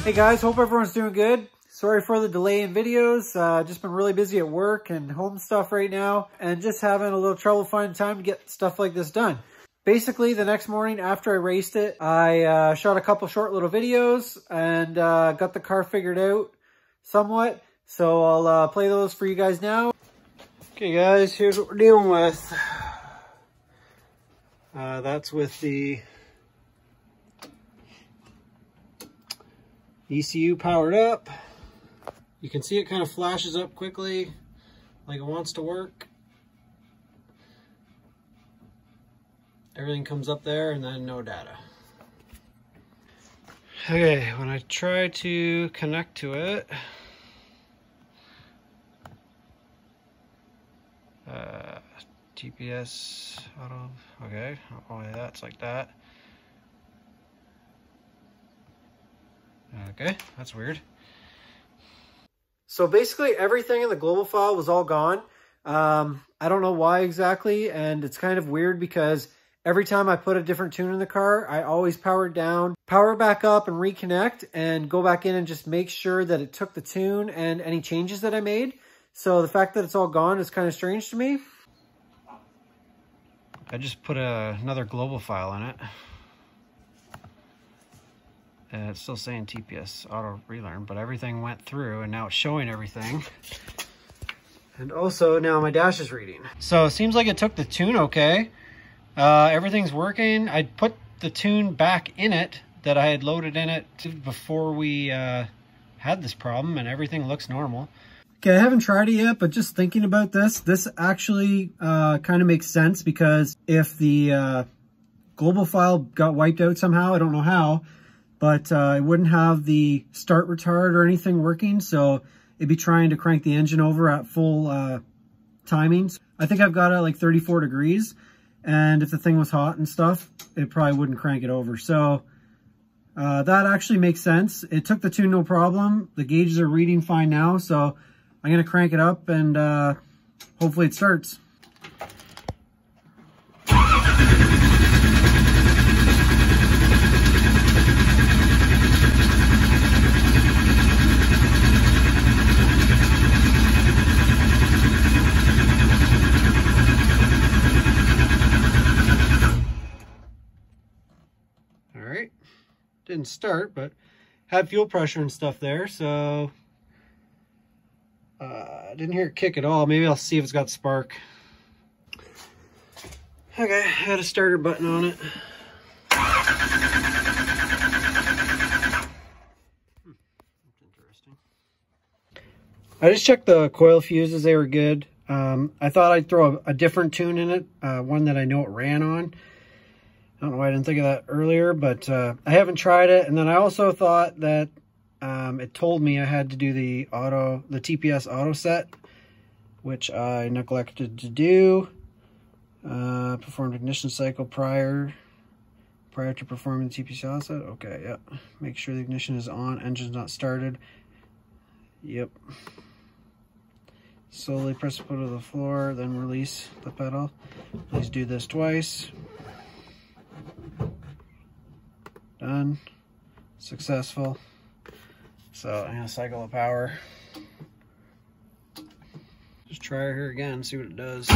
Hey guys, hope everyone's doing good. Sorry for the delay in videos. Just been really busy at work and home stuff right now, and just having a little trouble finding time to get stuff like this done. Basically, the next morning after I raced it, I shot a couple short little videos and got the car figured out somewhat. So I'll play those for you guys now. Okay guys, here's what we're dealing with. That's with the ECU powered up. You can see it kind of flashes up quickly, like it wants to work. Everything comes up there and then no data. Okay, when I try to connect to it, TPS auto, okay, oh yeah, that's like that. Okay, that's weird. So basically everything in the global file was all gone. I don't know why exactly, and it's kind of weird because every time I put a different tune in the car, I always power it down, power it back up and reconnect and go back in and just make sure that it took the tune and any changes that I made. So the fact that it's all gone is kind of strange to me. I just put another global file in it. And it's still saying TPS auto relearn, but everything went through and now it's showing everything. And also now my dash is reading. So it seems like it took the tune okay. Everything's working. I put the tune back in it that I had loaded in it before we had this problem, and everything looks normal. Okay, I haven't tried it yet, but just thinking about this actually kind of makes sense, because if the global file got wiped out somehow, I don't know how, but it wouldn't have the start retard or anything working, so it'd be trying to crank the engine over at full timings. I think I've got it at like 34 degrees, and if the thing was hot and stuff, it probably wouldn't crank it over. So that actually makes sense. It took the tune no problem. The gauges are reading fine now, so I'm gonna crank it up and hopefully it starts. All right, didn't start, but had fuel pressure and stuff there, so I didn't hear it kick at all. Maybe I'll see if it's got spark. Okay, I had a starter button on it. That's interesting. I just checked the coil fuses, they were good. I thought I'd throw a different tune in it, one that I know it ran on. I don't know why I didn't think of that earlier, but I haven't tried it. And then I also thought that it told me I had to do the TPS auto set, which I neglected to do. Performed ignition cycle prior to performing the TPS auto set. Okay, yep. Make sure the ignition is on, engine's not started. Yep. Slowly press the foot to the floor, then release the pedal. Please do this twice. Done. Successful. So I'm gonna cycle the power. Just try her here again, see what it does.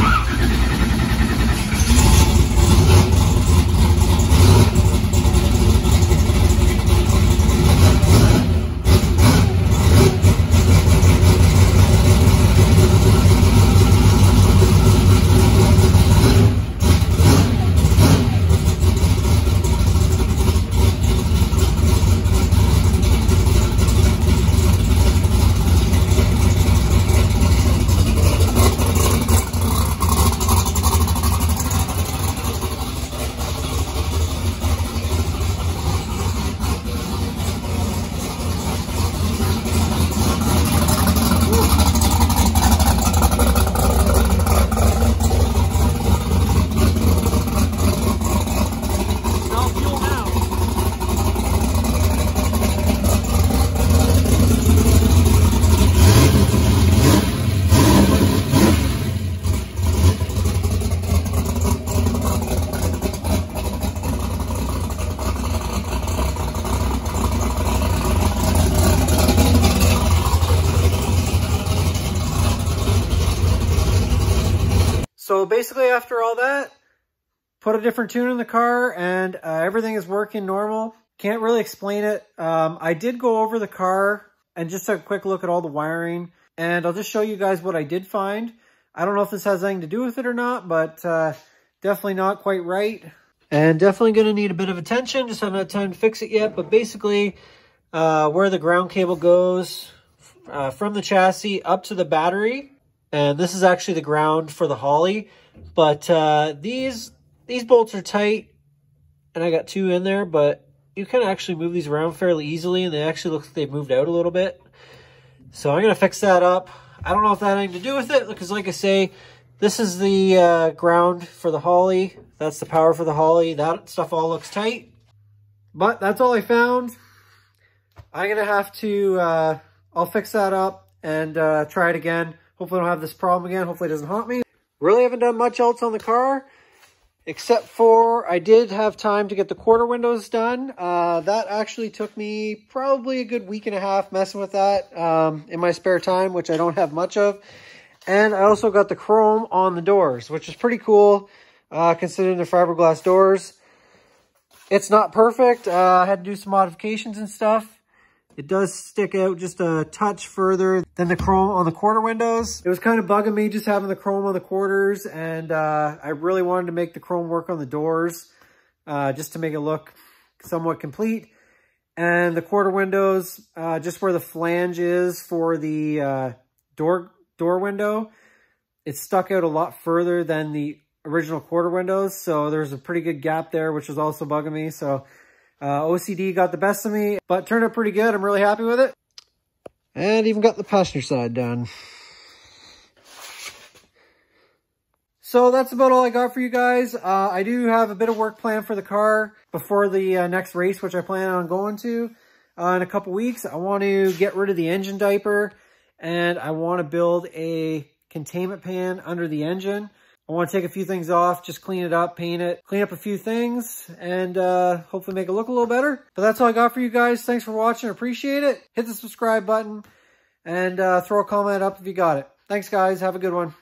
So basically after all that, put a different tune in the car and everything is working normal. Can't really explain it. I did go over the car and just took a quick look at all the wiring, and I'll just show you guys what I did find. I don't know if this has anything to do with it or not, but definitely not quite right. And definitely going to need a bit of attention. Just haven't had time to fix it yet. But basically, where the ground cable goes from the chassis up to the battery. And this is actually the ground for the Holly. But these bolts are tight. And I got 2 in there. But you can actually move these around fairly easily. And they actually look like they've moved out a little bit. So I'm going to fix that up. I don't know if that had anything to do with it. Because like I say, this is the ground for the Holly. That's the power for the Holly. That stuff all looks tight. But that's all I found. I'm going to have to, I'll fix that up and try it again. Hopefully I don't have this problem again. Hopefully it doesn't haunt me. Really haven't done much else on the car. Except for I did have time to get the quarter windows done. That actually took me probably a good week and a half messing with that in my spare time, which I don't have much of. And I also got the chrome on the doors, which is pretty cool. Considering the fiberglass doors. It's not perfect. I had to do some modifications and stuff. It does stick out just a touch further than the chrome on the quarter windows. It was kind of bugging me just having the chrome on the quarters, and I really wanted to make the chrome work on the doors just to make it look somewhat complete. And the quarter windows, just where the flange is for the door window, it stuck out a lot further than the original quarter windows, so there's a pretty good gap there, which was also bugging me. So OCD got the best of me, but turned out pretty good. I'm really happy with it. And even got the passenger side done. So that's about all I got for you guys. I do have a bit of work planned for the car before the next race, which I plan on going to in a couple weeks. I want to get rid of the engine diaper, and I want to build a containment pan under the engine. I want to take a few things off, just clean it up, paint it, clean up a few things, and hopefully make it look a little better. But that's all I got for you guys. Thanks for watching. Appreciate it. Hit the subscribe button and throw a comment up if you got it. Thanks, guys. Have a good one.